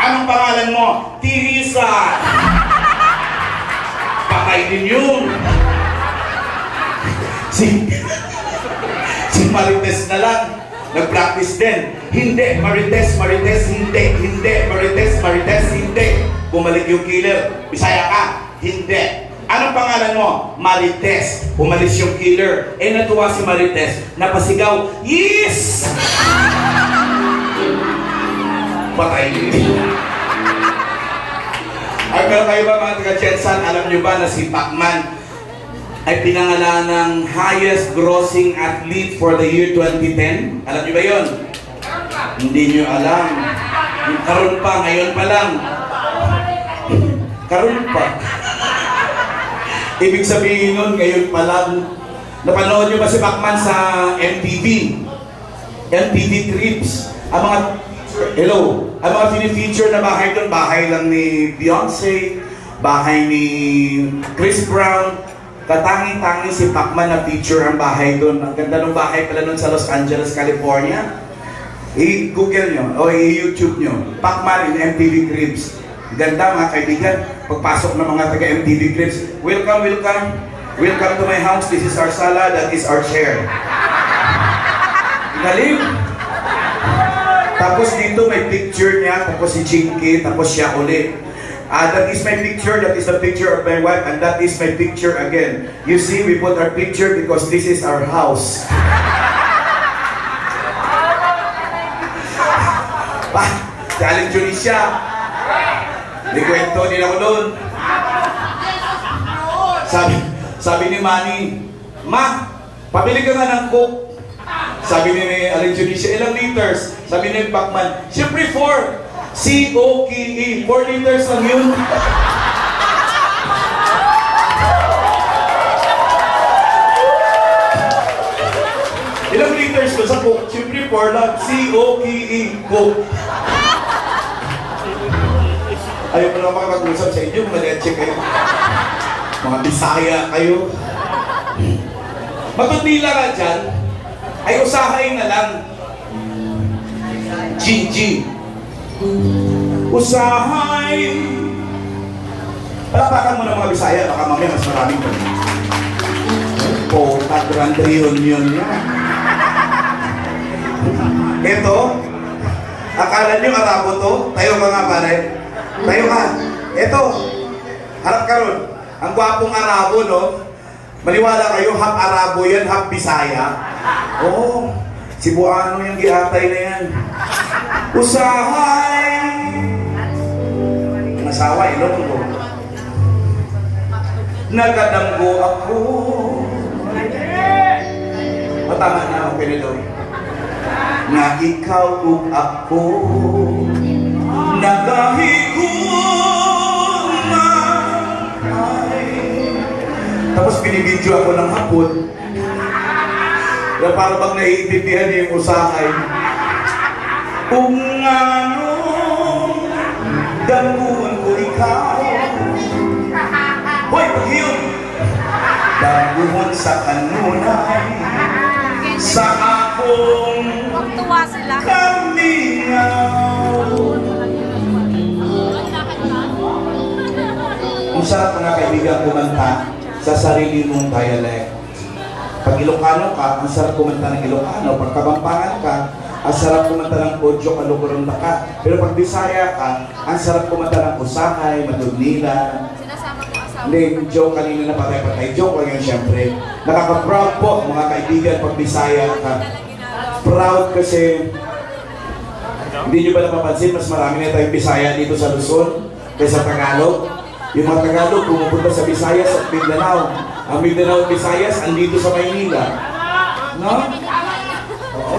Anong pangalan mo? Tirisa. Patay din yun. Si Marites na lang. Nag-practice din. Hindi, Marites, Marites, hindi. Hindi, Marites, Marites, hindi. Bumalik yung killer. Bisaya ka? Hindi. Anong pangalan mo? Marites. Umalis yung killer. Eh natuwa si Marites. Napasigaw, yes! Patay din. Ay, pero kayo ba mga taga-Chetsan, alam nyo ba na si Pacman ay pinangalan ng highest grossing athlete for the year 2010? Alam nyo ba yun? Hindi nyo alam. Karoon pa, ngayon pa lang. Karoon pa. Ibig sabihin nun, ngayon pa lang. Napanood nyo ba si Pacman sa MTV? MTV Trips. Ang mga, hello, ang mga fini-feature na bahay doon, bahay lang ni Beyonce, bahay ni Chris Brown. Katangi-tangi si Pacman na feature ang bahay doon. Ang ganda ng bahay pala doon sa Los Angeles, California. I-Google nyo o i-YouTube nyo. Pacman in MTV Cribs. Ganda mga kaibigan. Pagpasok ng mga taga-MTV Cribs, welcome, welcome. Welcome to my house. This is our sala. That is our chair. Galing. Tapos dito may picture niya. Tapos si Chinky. Tapos siya ulit. That is my picture, that is the picture of my wife, and that is my picture again. You see, we put our picture because this is our house. Challenge yun siya. Likwento din ako doon. Sabi ni Manny, Ma, pabili ka nga ng Coke. Sabi ni Aling Junisha, ilang liters? Sabi ni Pacman, siyempre 4. C-O-K-E, 4 liters lang yun. Ilang liters ko sa Coke? Siyempre 4 lang. C-O-K-E, Coke. Ayaw ko lang makapag-usap sa inyo, maleche kayo. Mga Bisaya kayo. Matutila ka dyan, ay usahay na lang. G-G. Usahay. Palapakan mo ng mga Bisaya, baka mamaya mas maraming pa. Pota, Grand Reunion yan. Ito, akala nyo Arabo to? Tayo ka nga pare. Tayo ka. Ito, harap ka ron. Ang gwapong Arabo, no? Maniwala kayo, half Arabo yan, half Bisaya. Oo, Cebuano yung giatay na yan. Usahay. Nasawa, ilong ko. Nagadanggo ako. Matama na ako pinito. Na ikaw ug ako. Nagahigumay. Tapos binibidyo ako ng hapon. Na para bang naiintindihan niya yung usahay. Kung anong damuhan ko ikaw. Hoy, pag-iyon! Damuhan sa kanunay sa akong kamingaw. Ang sarap mga kaibigan kumanta sa sarili mong dialect. Pag Ilocano ka, ang sarap kumanta ng Ilocano. Pag Kabampangan ka, ang sarap kumanta ng Odyo, Kalukuron ka. Pero pag Bisaya ka, ang sarap kumanta ng Usahay, Madugnila. Sinasama ko asawa. Hindi, joke kanina na patay-patay. Joke lang yun siyempre. Nakaka-proud po mga kaibigan pag Bisaya ka. Proud kasi hindi nyo ba napapansin, mas marami na tayong Bisaya dito sa Luzon kaysa Tagalog. Yung mga Tagalog pumupunta sa Visayas at Mindanao. Ang Mindanao at Visayas andito sa Maynila. No? Oo.